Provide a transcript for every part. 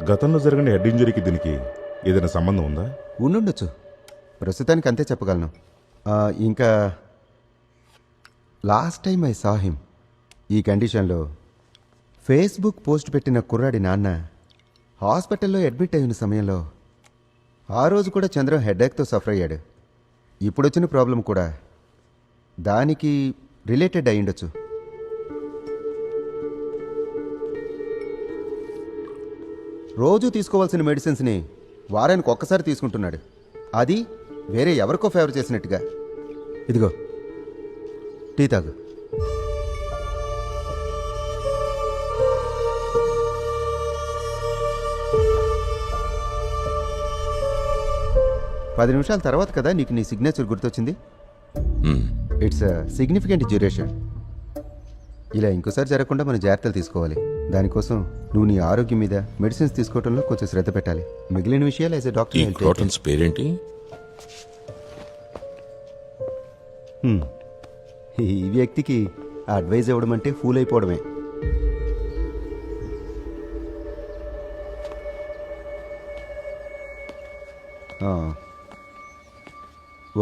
గతంలో జరిగిన హెడ్ ఇంజరీకి దీనికి ఏదైనా సంబంధం ఉందా? ఉండుండొచ్చు, ప్రస్తుతానికి అంతే చెప్పగలను. ఇంకా last time I saw him ఈ కండిషన్లో ఫేస్బుక్ పోస్ట్ పెట్టిన కుర్రాడి నాన్న హాస్పిటల్లో అడ్మిట్ అయిన సమయంలో ఆ రోజు కూడా చంద్రం హెడేక్తో సఫర్ అయ్యాడు. ఇప్పుడు వచ్చిన ప్రాబ్లం కూడా దానికి రిలేటెడ్ అయి ఉండొచ్చు. రోజు తీసుకోవాల్సిన మెడిసిన్స్ని వారానికి ఒక్కసారి తీసుకుంటున్నాడు. అది వేరే ఎవరికో ఫేవర్ చేసినట్టుగా. ఇదిగో టీ తాగు. పది నిమిషాల తర్వాత కదా నీకు నీ సిగ్నేచర్ గుర్తొచ్చింది. It's significant duration. ఇలా ఇంకోసారి జరగకుండా మనం జాగ్రత్తలు తీసుకోవాలి. దానికోసం నువ్వు నీ ఆరోగ్యం మీద మెడిసిన్స్ తీసుకోవడంలో కొంచెం శ్రద్ధ పెట్టాలి. మిగిలిన విషయాలు యాజ్ ఎ డాక్టర్ పేరేంటి? ఈ వ్యక్తికి అడ్వైజ్ ఇవ్వడం అంటే ఫూల్ అయిపోవడమే.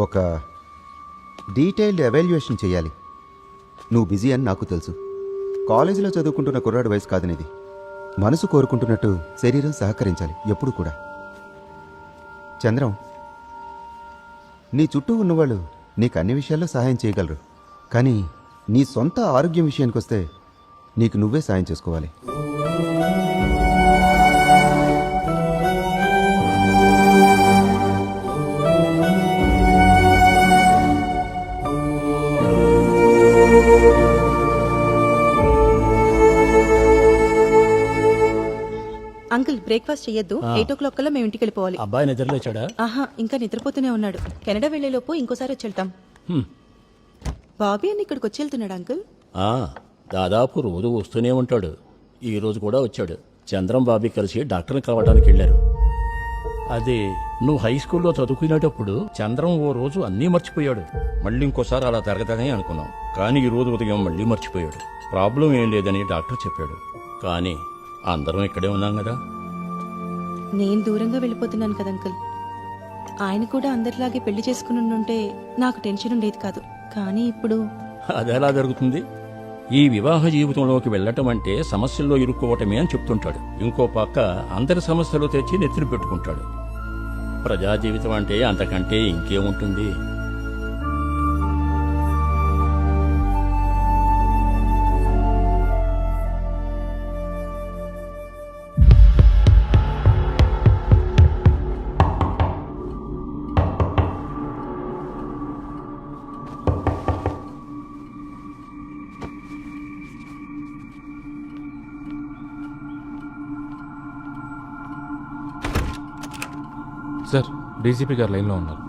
ఒక డీటెయిల్డ్ ఎవాల్యుయేషన్ చేయాలి. నువ్వు బిజీ అని నాకు తెలుసు. కాలేజీలో చదువుకుంటున్న కుర్రాడు వయసు కాదనేది. మనసు కోరుకుంటున్నట్టు శరీరం సహకరించాలి ఎప్పుడు కూడా. చంద్రం, నీ చుట్టూ ఉన్నవాళ్ళు నీకు అన్ని విషయాల్లో సహాయం చేయగలరు. కానీ నీ సొంత ఆరోగ్యం విషయానికి వస్తే నీకు నువ్వే సాయం చేసుకోవాలి. అంకుల్, బ్రేక్ఫాస్ట్ చెయ్యొద్దు. 8 o'clock కల్లా మేము ఇంటికి వెళ్ళిపోవాలి. అబ్బాయి నిద్రలేచాడా? ఆహా, ఇంకా నిద్రపోతూనే ఉన్నాడు. కెనడా వెళ్లేలోపు ఇంకోసారి వచ్చి వెళ్తాం. బాబీ అని ఇక్కడికి వచ్చి వెళ్తున్నాడు అంకుల్. దాదాపు రోజు వస్తూనే ఉంటాడు. ఈ రోజు కూడా వచ్చాడు. చంద్రం బాబీ కలిసి డాక్టర్ని కలవడానికి వెళ్ళారు. అది నువ్వు హై స్కూల్లో చదువుకునేటప్పుడు చంద్రం ఓ రోజు అన్నీ మర్చిపోయాడు. మళ్ళీ ఇంకోసారి అలా జరగదని అనుకున్నాం. కానీ ఈ రోజు ఉదయం మళ్ళీ మర్చిపోయాడు. ప్రాబ్లం ఏం లేదని డాక్టర్ చెప్పాడు. కానీ అందరం ఇక్కడే ఉన్నాం కదా. నేను దూరంగా వెళ్ళిపోతున్నాను కదా అంకుల్. ఆయన కూడా అందరిలాగే పెళ్లి చేసుకుని ఉంటే నాకు టెన్షన్ ఉండేది కాదు. కానీ ఇప్పుడు అదెలా జరుగుతుంది? ఈ వివాహ జీవితంలోకి వెళ్ళటం అంటే సమస్యల్లో ఇరుక్కోవటమే అని చెప్తుంటాడు. ఇంకో పక్క అందరి సమస్యలు తెచ్చి నెత్తిన పెట్టుకుంటాడు. ప్రజా జీవితం అంటే అంతకంటే ఇంకేముంటుంది? సార్, డీసీపీ గారు లైన్లో ఉన్నారు.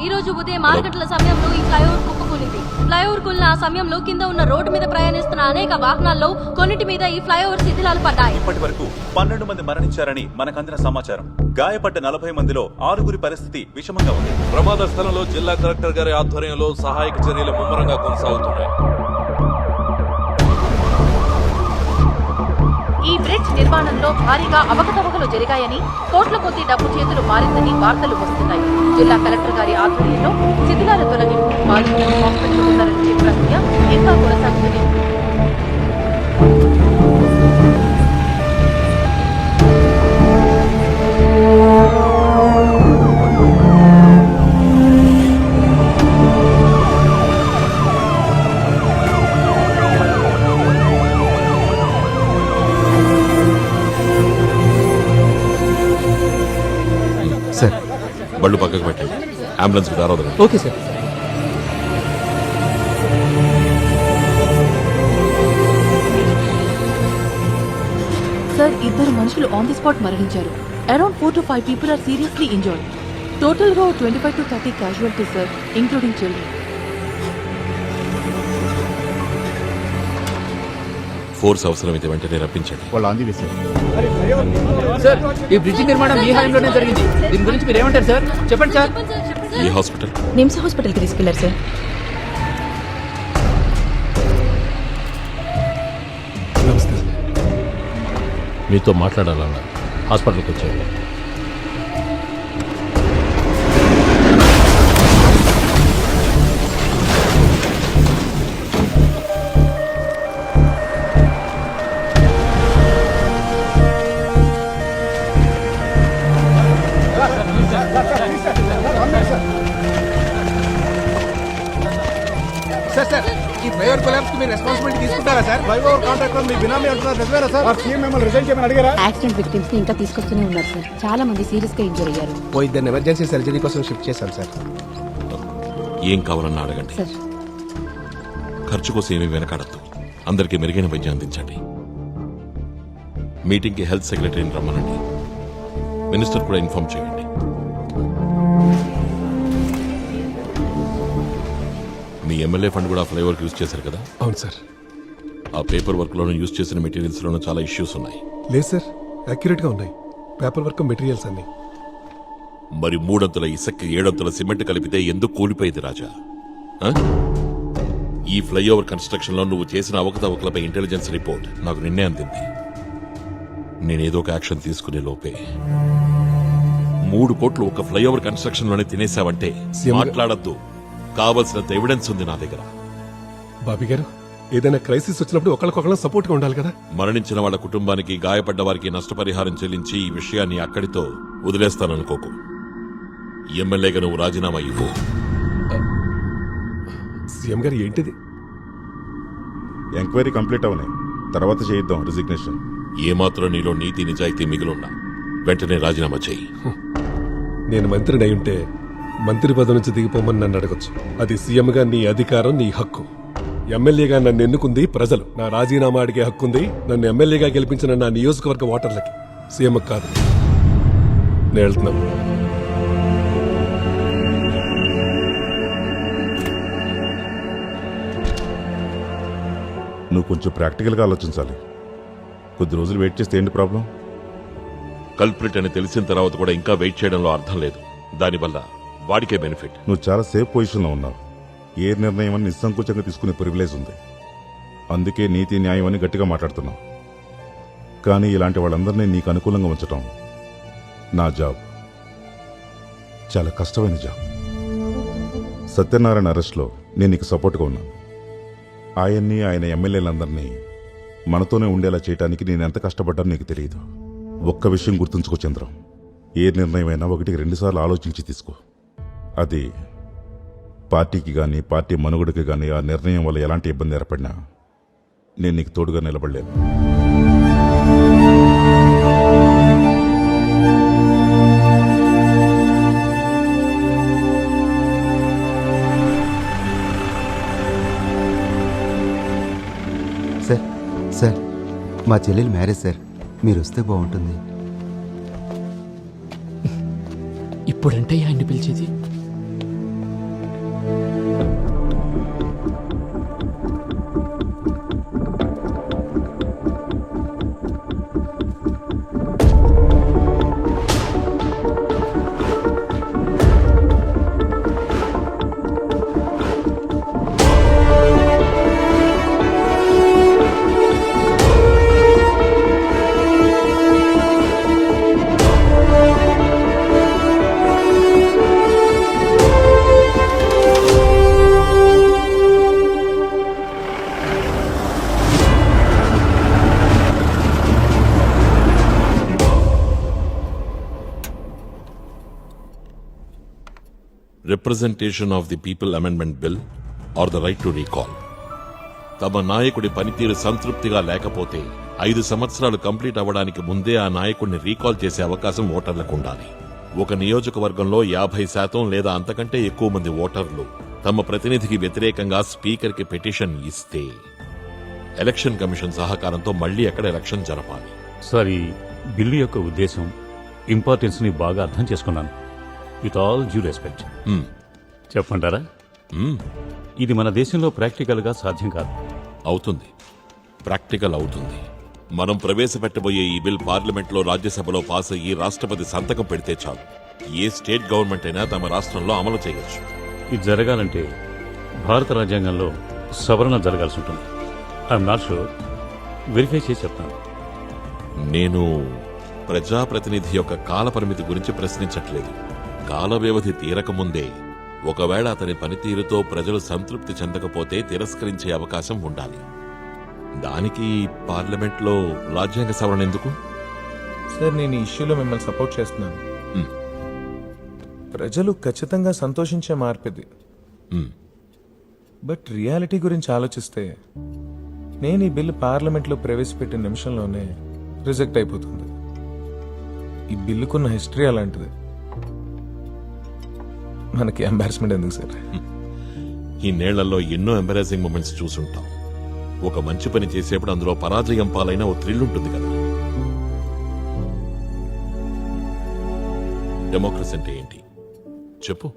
ఈ రోజు ఉదయం 6 గంటల సమయంలో ఈ ఫ్లైఓవర్ కుప్పకూలింది. ఫ్లైఓవర్ కూలిన ఆ సమయంలో కింద ఉన్న రోడ్డు మీద ప్రయాణిస్తున్న అనేక వాహనాల్లో కొన్నిటి మీద ఈ ఫ్లైఓవర్ శిథిలాలు పడ్డాయి. ఇప్పటి వరకు 12 మంది మరణించారని మనకందిన సమాచారం. గాయపడ్డ 40 మందిలో 6 పరిస్థితి విషమంగా ఉంది. ప్రమాద స్థలంలో జిల్లా కలెక్టర్ గారి ఆధ్వర్యంలో సహాయక చర్యలు ముమ్మరంగా కొనసాగుతున్నాయి. ఈ బ్రిడ్జ్ నిర్మాణంలో భారీగా అవకతవకలు జరిగాయని, కోట్ల కొద్ది డబ్బు చేతులు మారిందని వార్తలు వస్తున్నాయి. జిల్లా కలెక్టర్ గారి ఆధ్వర్యంలో శిథిలాల తొలగింపు, బాధితులను హాస్పిటల్ తరలించే ప్రక్రియ ఇంకా కొనసాగుతుంది. సార్, బళ్ళు పక్కకు పెట్టండి. అంబులెన్స్ రావద్దు. Okay sir. సార్, 2 మనుషులు ఆన్ ది స్పాట్ మరణించారు. Around 4 to 5 people are seriously injured. Total గా 25 to 30 casualties, sir, including children. Force అవసరమైతే వెంటనే రప్పించండి. సార్, ఈ బ్రిడ్జి నిర్మాణం మీ హయాంలోనే జరిగింది. దీని గురించి మీరు ఏమంటారు సార్? చెప్పండి సార్. ఈ హాస్పిటల్ నిమ్స్ హాస్పిటల్కి తీసుకెళ్లారు సార్. మీతో మాట్లాడాలన్నారు. హాస్పిటల్కి వచ్చాడు. సార్ సార్ ఈ ఫ్లైఓవర్ కొలాప్స్ కి మీరు రెస్పాన్సిబిలిటీ తీసుకుంటారా సార్? ఫ్లైఓవర్ కాంట్రాక్టర్ మీ బినామీ అంటున్నారు నిజమేనా సార్? సీఎం మిమ్మల్ని రిజైన్ చేయమని అడిగారా? యాక్సిడెంట్ విక్టిమ్స్ ని ఇంకా తీసుకొస్తూనే ఉన్నారు సార్. చాలా మంది సీరియస్ గా ఇంజర్ అయ్యారు. ఓ ఇద్దరు ఎమర్జెన్సీ సర్జరీ కోసం షిఫ్ట్ చేశాం సార్. ఏం కావాలన్నా అడగండి. సార్ ఖర్చు కోసం ఏమీ వెనకాడద్దు. అందరికీ మెరుగైన వైద్యం అందించండి. మీటింగ్కి హెల్త్ సెక్రటరీని రమ్మనండి. మినిస్టర్ కూడా ఇన్ఫార్మ్ చేయండి. మీ ఎమ్మెల్యే ఫండ్ కూడా ఫ్లైఓవర్కి యూజ్ చేశారు కదా? అవును సార్. ఆ పేపర్ వర్క్లోనూ యూజ్ చేసిన మెటీరియల్స్లోనూ చాలా ఇష్యూస్ ఉన్నాయి. లేదు సార్, అక్యురేట్ గా ఉన్నాయి పేపర్ వర్క్ మెటీరియల్స్ అన్ని. మరి 300 ఇసుక 700 సిమెంట్ కలిపితే ఎందుకు కూలిపోయింది రాజా? ఆ? ఈ ఫ్లైఓవర్ కన్స్ట్రక్షన్ లో నువ్వు చేసిన అవకతవకలపై ఇంటెలిజెన్స్ రిపోర్ట్ నాకు నిన్నే అందింది. నేనేదో ఒక యాక్షన్ తీసుకునే లోపే 3 కోట్లు ఒక ఫ్లైఓవర్ కన్స్ట్రక్షన్ లోనే తినేశావంటే మాట్లాడద్దు. కావలసినంత ఎవిడెన్స్ ఉంది నా దగ్గర. బాబీ గారు, ఏదైనా క్రైసిస్ వచ్చినప్పుడు ఒకరికొకరు సపోర్ట్ గా ఉండాలి కదా. మరణించిన వాళ్ళ కుటుంబానికి గాయపడ్డ వారికి నష్టపరిహారం చెల్లించి ఈ విషయాన్ని అక్కడితో వదిలేస్తాననుకోకు. ఎమ్మెల్యేగా నువ్వు రాజీనామా ఇవ్వు. సీఎం గారు ఏంటిది? ఎంక్వైరీ కంప్లీట్ అవనే తర్వాత చేయిద్దాం రిజిగ్నేషన్. ఏమాత్రం నీలో నీతి నిజాయితీ మిగిలిన్నా వెంటనే రాజీనామా చెయ్యి. నేను మంత్రిని అయి ఉంటే మంత్రి పదవి నుంచి దిగిపోమని నన్ను అడగొచ్చు. అది సీఎంగా నీ అధికారం, నీ హక్కు. ఎమ్మెల్యేగా నన్ను ఎన్నుకుంది ప్రజలు. నా రాజీనామా అడిగే హక్కుంది నన్ను ఎమ్మెల్యేగా గెలిపించిన నా నియోజకవర్గ ఓటర్లకి, సీఎం కాదు. నేను వెళ్తున్నాను. నువ్వు కొంచెం ప్రాక్టికల్గా ఆలోచించాలి. కొద్ది రోజులు వెయిట్ చేస్తే ఏంటి ప్రాబ్లం? కల్ప్రిట్ అని తెలిసిన తర్వాత కూడా ఇంకా వెయిట్ చేయడంలో అర్థం లేదు. దానివల్ల వాడికే బెనిఫిట్. నువ్వు చాలా సేఫ్ పొజిషన్లో ఉన్నావు. ఏ నిర్ణయం అని నిస్సంకోచంగా తీసుకునే ప్రివిలేజ్ ఉంది. అందుకే నీతి న్యాయం అని గట్టిగా మాట్లాడుతున్నావు. కానీ ఇలాంటి వాళ్ళందరినీ నీకు అనుకూలంగా ఉంచటం నా జాబ్. చాలా కష్టమైన జాబ్. సత్యనారాయణ అరెస్ట్లో నేను నీకు సపోర్ట్గా ఉన్నాను. ఆయన్ని ఆయన ఎమ్మెల్యేలందరినీ మనతోనే ఉండేలా చేయడానికి నేను ఎంత కష్టపడ్డానో నీకు తెలియదు. ఒక్క విషయం గుర్తుంచుకో చంద్రం, ఏ నిర్ణయమైనా 1-2 సార్లు ఆలోచించి తీసుకో. అది పార్టీకి కానీ పార్టీ మనుగడకి కానీ ఆ నిర్ణయం వల్ల ఎలాంటి ఇబ్బంది ఏర్పడినా నేను నీకు తోడుగా నిలబడలేను. సార్ సార్ మా చెల్లెలు మ్యారేజ్ సార్, మీరు వస్తే బాగుంటుంది. ఇప్పుడంటే ఆయన్ని పిలిచేది. Representation of the people amendment bill or the right to recall. తమ నాయకుడి పనితీరు సంతృప్తిగా లేకపోతే 5 సంవత్సరాలు కంప్లీట్ అవ్వడానికి ముందే ఆ నాయకుడిని రీకాల్ చేసే అవకాశం ఓటర్లకు ఉండాలి. ఒక నియోజకవర్గంలో 50% లేదా అంతకంటే ఎక్కువ మంది ఓటర్లు తమ ప్రతినిధికి వ్యతిరేకంగా స్పీకర్కి పిటిషన్ ఇస్తే ఎలక్షన్ కమిషన్ సహకారంతో మళ్లీ అక్కడ ఎలక్షన్ జరపాలి. సార్, ఈ బిల్లు యొక్క ఉద్దేశం, ఇంపార్టెన్స్ ని బాగా అర్థం చేసుకున్నాను. విత్ ఆల్ డ్యూ రెస్పెక్ట్ చెప్పంటారా? ఇది మన దేశంలో ప్రాక్టికల్ గా సాధ్యం కాదు. అవుతుంది, ప్రాక్టికల్ అవుతుంది. మనం ప్రవేశపెట్టబోయే ఈ బిల్ పార్లమెంట్లో, రాజ్యసభలో పాస్ అయ్యి రాష్ట్రపతి సంతకం పెడితే చాలు. ఏ స్టేట్ గవర్నమెంట్ అయినా తమ రాష్ట్రంలో అమలు చేయవచ్చు. ఇది జరగాలంటే భారత రాజ్యాంగంలో సవరణ జరగాల్సి ఉంటుంది. ఐఎమ్ నాట్ షూర్, వెరిఫై చేసి చెప్తాను. నేను ప్రజాప్రతినిధి యొక్క కాల పరిమితి గురించి ప్రశ్నించట్లేదు. కాల వ్యవధి తీరకముందే ఒకవేళ అతని పనితీరుతో ప్రజలు సంతృప్తి చెందకపోతే తిరస్కరించే అవకాశం ఉండాలి. దానికి పార్లమెంట్లో రాజ్యాంగ సవరణ ఎందుకు? సార్, నేను ఈ ఇష్యూలో మిమ్మల్ని సపోర్ట్ చేస్తున్నాను. ప్రజలు ఖచ్చితంగా సంతోషించే మార్పిది. బట్ రియాలిటీ గురించి ఆలోచిస్తే నేను ఈ బిల్లు పార్లమెంట్లో ప్రవేశపెట్టిన నిమిషంలోనే రిజెక్ట్ అయిపోతుంది. ఈ బిల్లుకున్న హిస్టరీ అలాంటిది. మనకి ఎంబారస్మెంట్ ఎందుకు సార్? ఈ నేళ్లలో ఎన్నో ఎంబరాసింగ్ మూమెంట్స్ చూసుంటాం. ఒక మంచి పని చేసేప్పుడు అందులో పరాజయం పాలైన ఓ థ్రిల్ ఉంటుంది కదా. డెమోక్రసీ అంటే ఏంటి చెప్పు?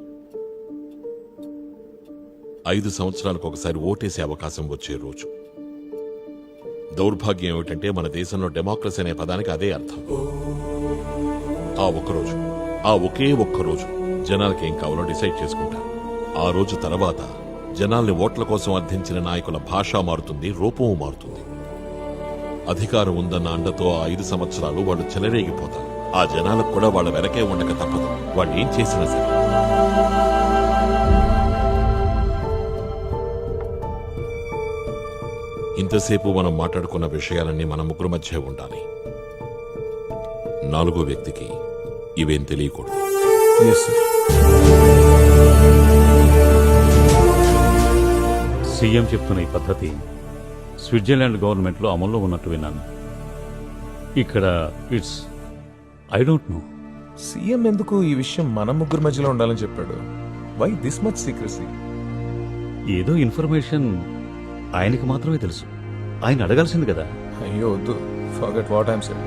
5 సంవత్సరాలకు ఒకసారి ఓటేసే అవకాశం వచ్చే రోజు. దౌర్భాగ్యం ఏమిటంటే మన దేశంలో డెమోక్రసీ అనే పదానికి అదే అర్థం. ఆ ఒకే ఒక్క రోజు జనాలకి ఏం కావాలో డిసైడ్ చేసుకుంటారు. ఆ రోజు తర్వాత జనాల్ని ఓట్ల కోసం అర్థించిన నాయకుల భాష మారుతుంది, రూపము మారుతుంది. అధికారం ఉందన్న అండతో ఆ 5 సంవత్సరాలు వాళ్ళు చెలరేగిపోతారు. ఆ జనాలకు కూడా వాళ్ళ వెనకే ఉండక తప్పదు, వాళ్ళు ఏం చేసినా సరే. ఇంతసేపు మనం మాట్లాడుకున్న విషయాలన్నీ మన ముగ్గురు మధ్య ఉండాలి. 4వ వ్యక్తికి ఇవేం తెలియకూడదు. సీఎం చెప్తున్న ఈ పద్ధతి స్విట్జర్లాండ్ గవర్నమెంట్లో అమల్లో ఉన్నట్టు విన్నాను. ఇక్కడ it's I don't know. CM ఎందుకు ఈ విషయం మన ముగ్గురు మధ్యలో ఉండాలని చెప్పాడు? Why this much secrecy? ఏదో ఇన్ఫర్మేషన్ ఆయనకి మాత్రమే తెలుసు. ఆయన అడగాల్సింది కదా. అయ్యో వద్దు, ఫర్గెట్ వాట్ ఐమ్ సెయింగ్.